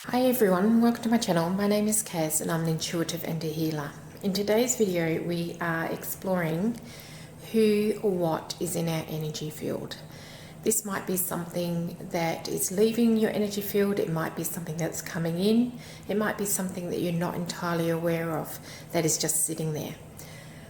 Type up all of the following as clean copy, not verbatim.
Hi everyone, welcome to my channel. My name is Kaz and I'm an intuitive and a healer. In today's video we are exploring who or what is in our energy field. This might be something that is leaving your energy field, it might be something that's coming in, it might be something that you're not entirely aware of that is just sitting there.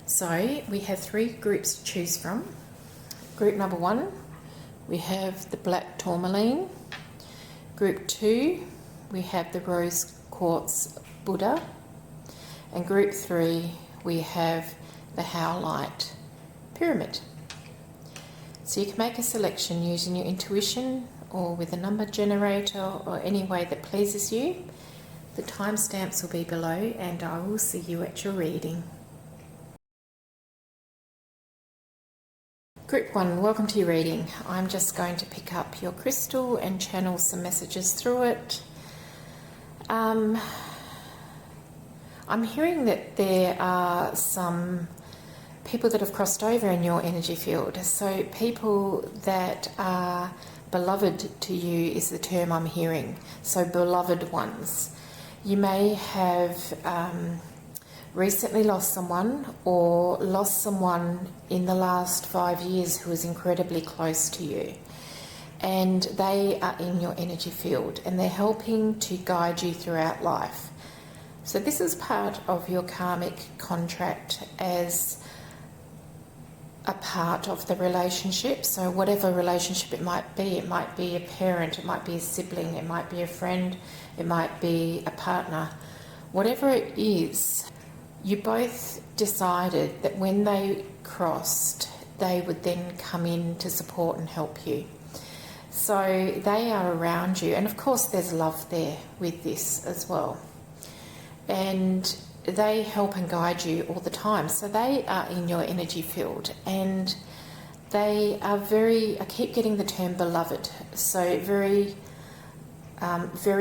So we have three groups to choose from. Group number one, we have the black Tourmaline. Group two, we have the rose quartz Buddha, and group three we have the Howlite pyramid. So you can make a selection using your intuition or with a number generator or any way that pleases you. The timestamps will be below and I will see you at your reading. Group 1, welcome to your reading. I'm just going to pick up your crystal and channel some messages through it. I'm hearing that there are some people that have crossed over in your energy field. So people that are beloved to you is the term I'm hearing. So beloved ones. You may have recently lost someone or lost someone in the last 5 years who is incredibly close to you. And they are in your energy field and they're helping to guide you throughout life. So this is part of your karmic contract as a part of the relationship. So whatever relationship it might be a parent, it might be a sibling, it might be a friend, it might be a partner. Whatever it is, you both decided that when they crossed, they would then come in to support and help you. So they are around you, and of course there's love there with this as well. And they help and guide you all the time. So they are in your energy field and they are I keep getting the term beloved, so very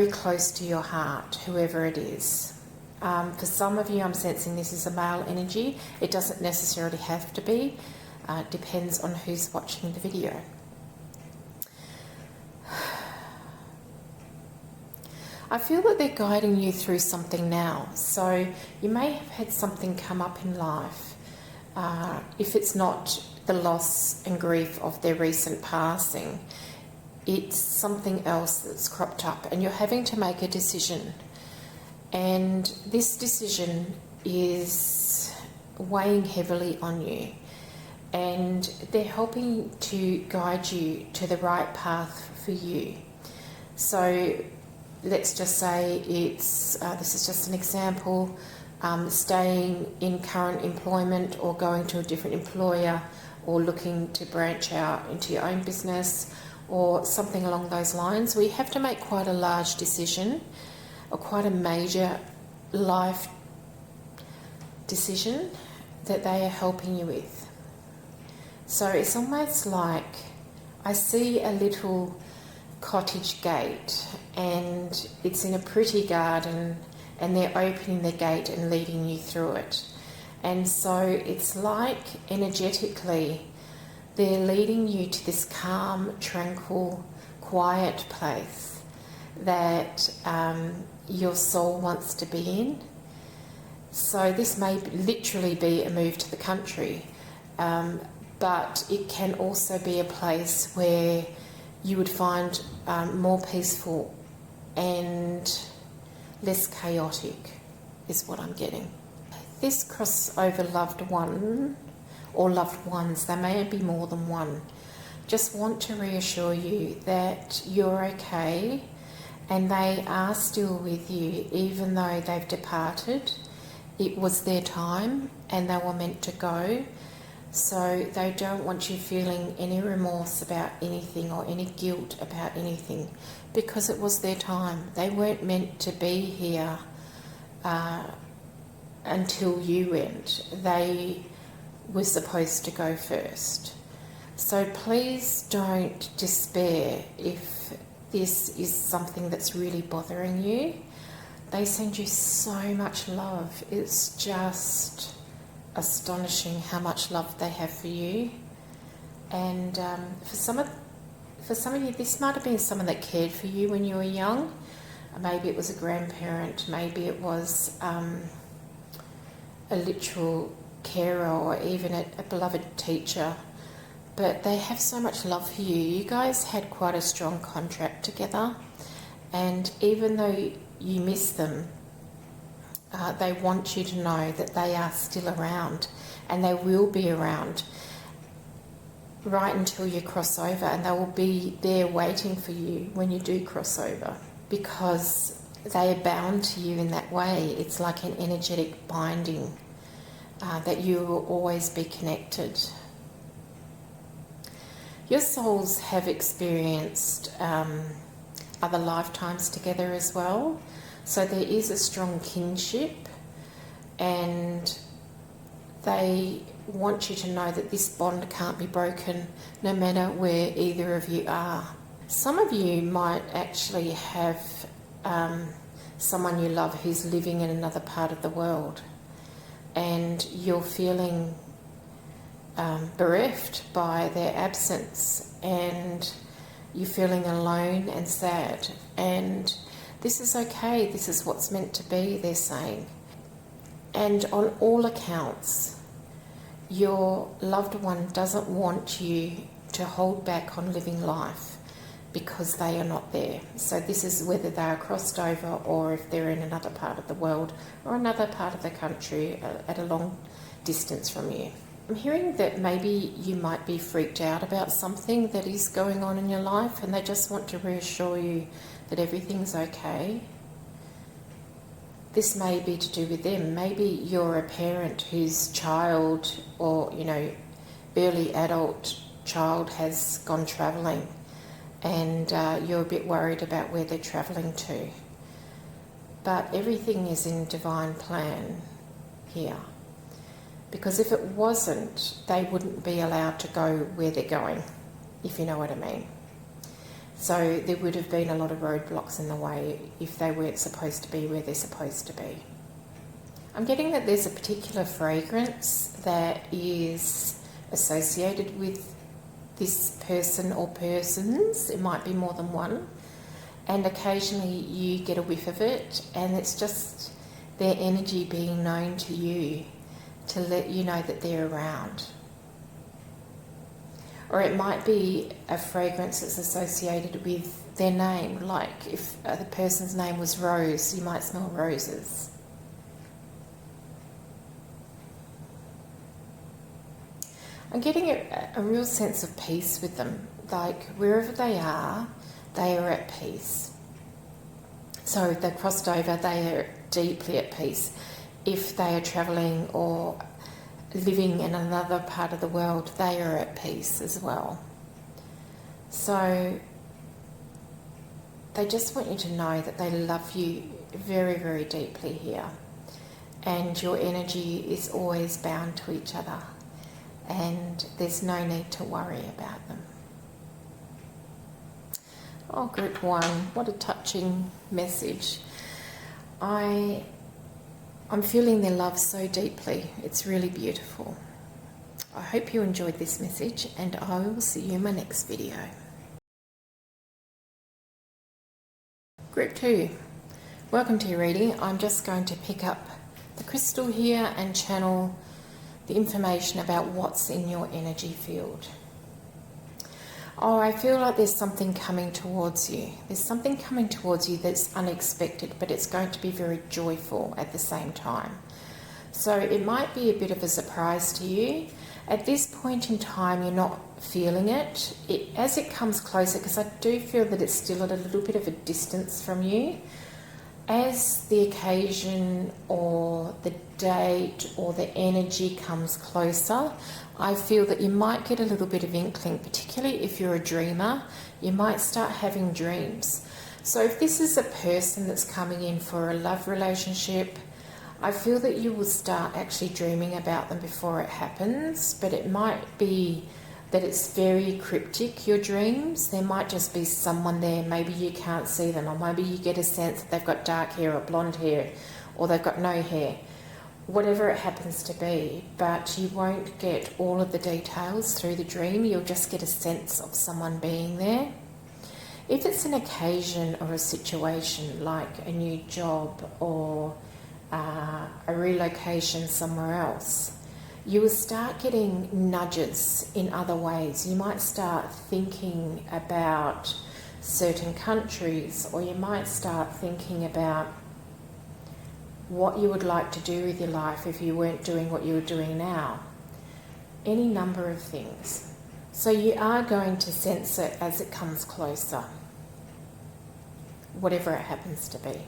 close to your heart, whoever it is. For some of you, I'm sensing this is a male energy. It doesn't necessarily have to be. It depends on who's watching the video. I feel that they're guiding you through something now. So you may have had something come up in life. If it's not the loss and grief of their recent passing, it's something else that's cropped up and you're having to make a decision. And this decision is weighing heavily on you. And they're helping to guide you to the right path for you. So let's just say it's, this is just an example, staying in current employment or going to a different employer or looking to branch out into your own business or something along those lines. We have to make quite a large decision or quite a major life decision that they are helping you with. So it's almost like I see a little cottage gate and it's in a pretty garden and they're opening the gate and leading you through it. And so it's like energetically they're leading you to this calm, tranquil, quiet place that your soul wants to be in. So this may literally be a move to the country, but it can also be a place where you would find more peaceful and less chaotic is what I'm getting. This crossover loved one or loved ones, there may be more than one, just want to reassure you that you're okay and they are still with you even though they've departed. It was their time and they were meant to go. So they don't want you feeling any remorse about anything or any guilt about anything because it was their time. They weren't meant to be here until you went. They were supposed to go first. So please don't despair if this is something that's really bothering you. They send you so much love. It's just astonishing how much love they have for you. And for some of you, this might have been someone that cared for you when you were young. Maybe it was a grandparent, maybe it was a literal carer, or even a beloved teacher. But they have so much love for you. You guys had quite a strong contract together, and even though you miss them, they want you to know that they are still around, and they will be around right until you cross over, and they will be there waiting for you when you do cross over, because they are bound to you in that way. It's like an energetic binding, that you will always be connected. Your souls have experienced other lifetimes together as well, so there is a strong kinship, and they want you to know that this bond can't be broken no matter where either of you are. Some of you might actually have someone you love who's living in another part of the world, and you're feeling bereft by their absence, and you're feeling alone and sad, and this is okay, this is what's meant to be, they're saying. And on all accounts, your loved one doesn't want you to hold back on living life because they are not there. So this is whether they are crossed over, or if they're in another part of the world or another part of the country at a long distance from you. I'm hearing that maybe you might be freaked out about something that is going on in your life, and they just want to reassure you that everything's okay. This may be to do with them. Maybe you're a parent whose child, or early adult child has gone travelling, and you're a bit worried about where they're travelling to. But everything is in divine plan here. Because if it wasn't, they wouldn't be allowed to go where they're going, if you know what I mean. So there would have been a lot of roadblocks in the way if they weren't supposed to be where they're supposed to be. I'm getting that there's a particular fragrance that is associated with this person or persons. It might be more than one. And occasionally you get a whiff of it, and it's just their energy being known to you to let you know that they're around. Or it might be a fragrance that's associated with their name, like if the person's name was Rose, you might smell roses. I'm getting a real sense of peace with them, like wherever they are at peace. So they crossed over, they are deeply at peace. If they are travelling or living in another part of the world, they are at peace as well. So they just want you to know that they love you very, very deeply here, and your energy is always bound to each other, and there's no need to worry about them. Oh, group 1, what a touching message. I'm feeling their love so deeply. It's really beautiful. I hope you enjoyed this message, and I will see you in my next video. Group 2, welcome to your reading. I'm just going to pick up the crystal here and channel the information about what's in your energy field. Oh, I feel like there's something coming towards you. There's something coming towards you that's unexpected, but it's going to be very joyful at the same time. So it might be a bit of a surprise to you. At this point in time, you're not feeling it. As it comes closer, because I do feel that it's still at a little bit of a distance from you, as the occasion or the date or the energy comes closer, I feel that you might get a little bit of inkling, particularly if you're a dreamer. You might start having dreams. So if this is a person that's coming in for a love relationship, I feel that you will start actually dreaming about them before it happens, but it might be that it's very cryptic, your dreams. There might just be someone there, maybe you can't see them, or maybe you get a sense that they've got dark hair or blonde hair, or they've got no hair. Whatever it happens to be, but you won't get all of the details through the dream. You'll just get a sense of someone being there. If it's an occasion or a situation like a new job or a relocation somewhere else, you will start getting nudges in other ways. You might start thinking about certain countries, or you might start thinking about what you would like to do with your life if you weren't doing what you were doing now. Any number of things. So you are going to sense it as it comes closer, whatever it happens to be.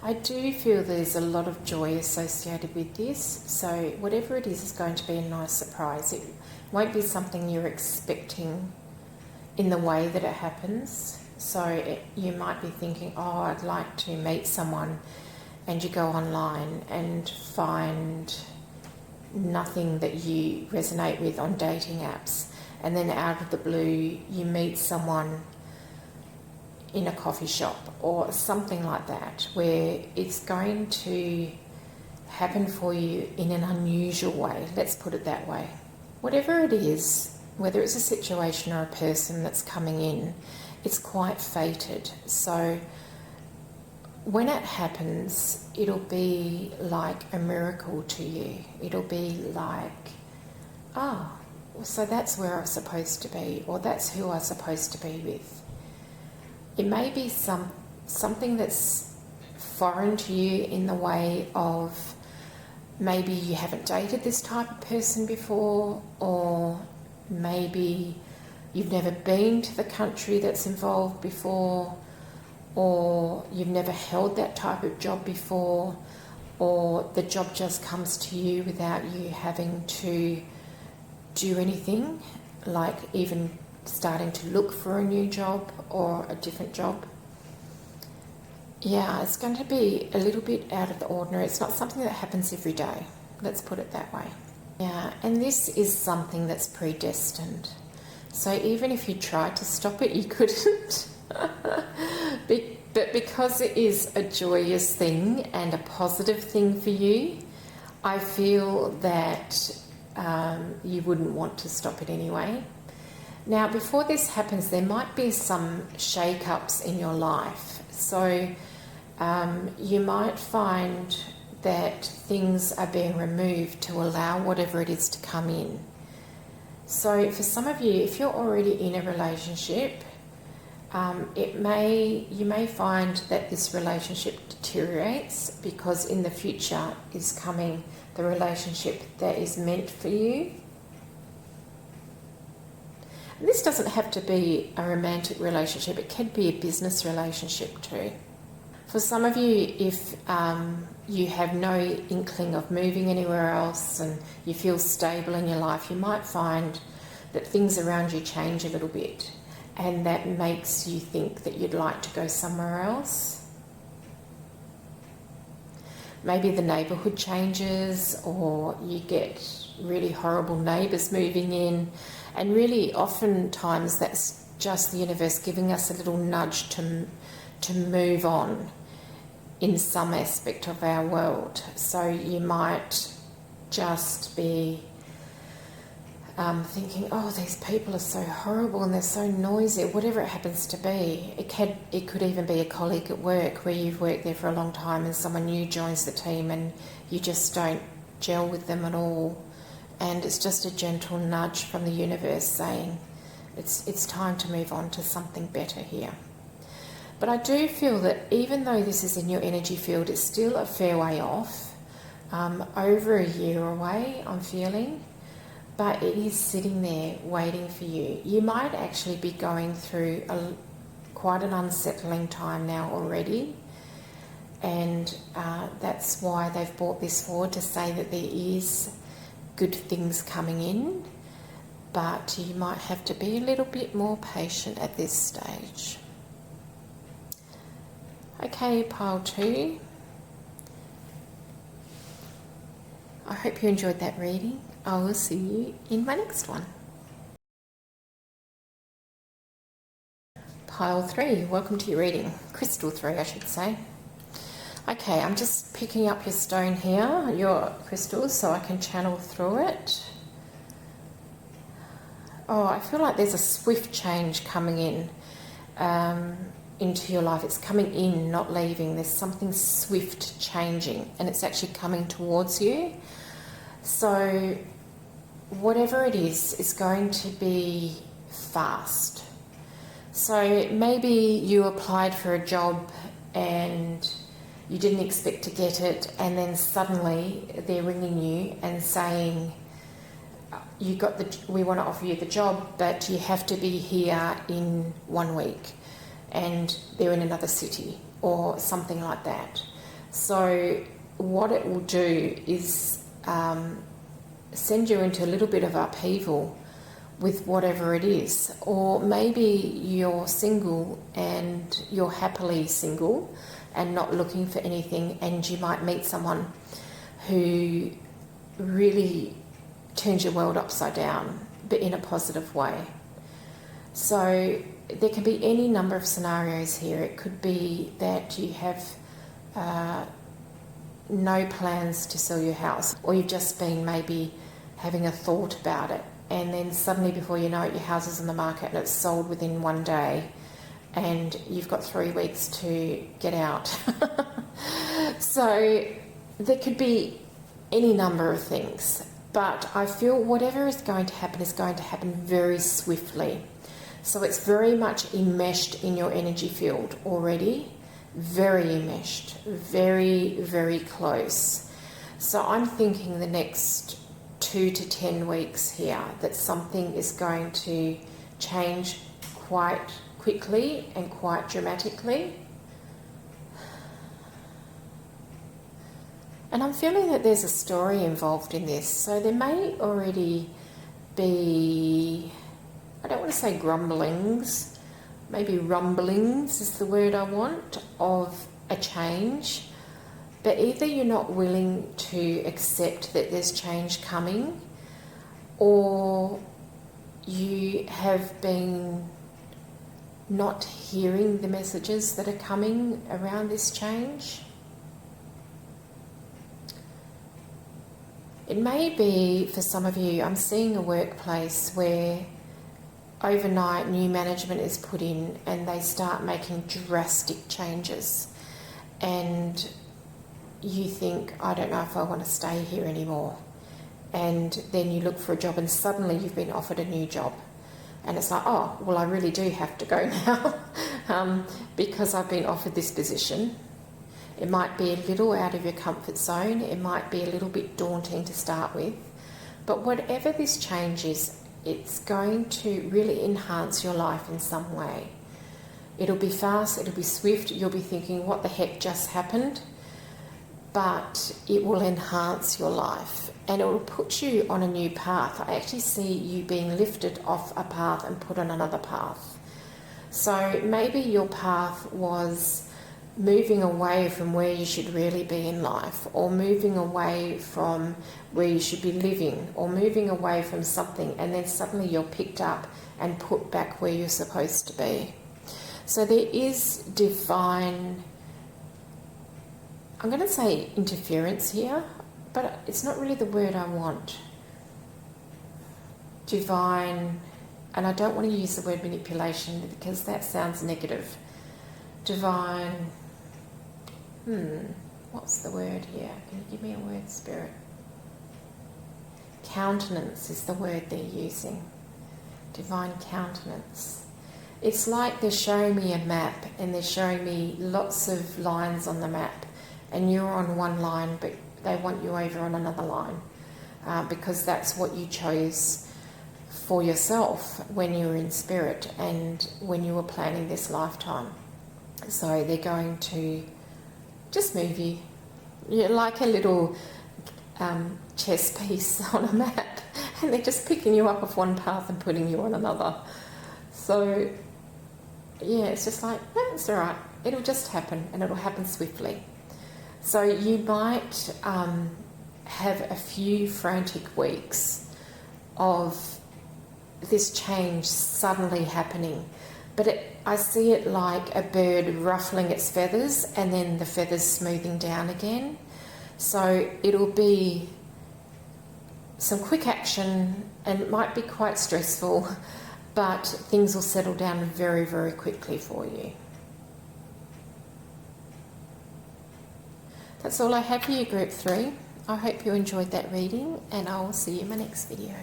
I do feel there's a lot of joy associated with this, so whatever it is going to be a nice surprise. It won't be something you're expecting in the way that it happens. So you might be thinking, oh, I'd like to meet someone, and you go online and find nothing that you resonate with on dating apps, and then out of the blue you meet someone in a coffee shop or something like that, where it's going to happen for you in an unusual way. Let's put it that way. Whatever it is, whether it's a situation or a person that's coming in, it's quite fated. So when it happens, it'll be like a miracle to you. It'll be like, so that's where I'm supposed to be, or that's who I'm supposed to be with. It may be something that's foreign to you in the way of maybe you haven't dated this type of person before, or maybe you've never been to the country that's involved before, or you've never held that type of job before, or the job just comes to you without you having to do anything, like even starting to look for a new job or a different job. Yeah, it's going to be a little bit out of the ordinary. It's not something that happens every day. Let's put it that way. Yeah, and this is something that's predestined. So even if you tried to stop it, you couldn't. But because it is a joyous thing and a positive thing for you, I feel that you wouldn't want to stop it anyway. Now, before this happens, there might be some shake-ups in your life. So you might find that things are being removed to allow whatever it is to come in. So for some of you, if you're already in a relationship, you may find that this relationship deteriorates, because in the future is coming the relationship that is meant for you. And this doesn't have to be a romantic relationship, it can be a business relationship too. For some of you, if you have no inkling of moving anywhere else and you feel stable in your life, you might find that things around you change a little bit, and that makes you think that you'd like to go somewhere else. Maybe the neighbourhood changes, or you get really horrible neighbours moving in, and really oftentimes that's just the universe giving us a little nudge to move on in some aspect of our world. So you might just be thinking, oh, these people are so horrible and they're so noisy, whatever it happens to be. It could even be a colleague at work where you've worked there for a long time and someone new joins the team and you just don't gel with them at all. And it's just a gentle nudge from the universe saying it's time to move on to something better here. But I do feel that even though this is in your energy field, it's still a fair way off, over a year away, I'm feeling. But it is sitting there waiting for you. You might actually be going through quite an unsettling time now already, and that's why they've brought this forward, to say that there is good things coming in, but you might have to be a little bit more patient at this stage. Okay, pile 2. I hope you enjoyed that reading. I will see you in my next one. Pile 3, welcome to your reading. Crystal 3, I should say. Okay, I'm just picking up your stone here, your crystals, so I can channel through it. I feel like there's a swift change coming in into your life. It's coming in, not leaving. There's something swift changing, and it's actually coming towards you. So whatever it is going to be fast. So maybe you applied for a job and you didn't expect to get it, and then suddenly they're ringing you and saying, we want to offer you the job, but you have to be here in 1 week, and they're in another city or something like that. So what it will do is send you into a little bit of upheaval with whatever it is. Or maybe you're single and you're happily single and not looking for anything, and you might meet someone who really turns your world upside down, but in a positive way. So there can be any number of scenarios here. It could be that you have no plans to sell your house, or you've just been maybe having a thought about it, and then suddenly before you know it, your house is on the market and it's sold within 1 day, and you've got 3 weeks to get out. So there could be any number of things, but I feel whatever is going to happen very swiftly. So it's very much enmeshed in your energy field already, very enmeshed, very, very close. So I'm thinking the next 2 to 10 weeks here that something is going to change quite quickly and quite dramatically. And I'm feeling that there's a story involved in this. So there may already be, I don't want to say grumblings, maybe rumblings is the word I want, of a change. But either you're not willing to accept that there's change coming, or you have been not hearing the messages that are coming around this change. It may be, for some of you, I'm seeing a workplace where overnight new management is put in and they start making drastic changes, and you think, I don't know if I want to stay here anymore. And then you look for a job and suddenly you've been offered a new job. And it's like, oh, well, I really do have to go now because I've been offered this position. It might be a little out of your comfort zone. It might be a little bit daunting to start with. But whatever this change is, it's going to really enhance your life in some way. It'll be fast, it'll be swift. You'll be thinking, what the heck just happened? But it will enhance your life and it will put you on a new path. I actually see you being lifted off a path and put on another path. So maybe your path was moving away from where you should really be in life, or moving away from where you should be living, or moving away from something, and then suddenly you're picked up and put back where you're supposed to be. So there is divine, I'm going to say interference here, but it's not really the word I want. Divine, and I don't want to use the word manipulation because that sounds negative. Divine, what's the word here? Can you give me a word, Spirit? Countenance is the word they're using. Divine countenance. It's like they're showing me a map and they're showing me lots of lines on the map, and you're on one line but they want you over on another line because that's what you chose for yourself when you were in spirit and when you were planning this lifetime. So they're going to just move you. You're like a little chess piece on a map, and they're just picking you up off one path and putting you on another. So yeah, it's just like, it's all right. It'll just happen, and it'll happen swiftly. So you might have a few frantic weeks of this change suddenly happening. But I see it like a bird ruffling its feathers and then the feathers smoothing down again. So it'll be some quick action, and it might be quite stressful, but things will settle down very, very quickly for you. That's all I have for you, Group 3. I hope you enjoyed that reading, and I will see you in my next video.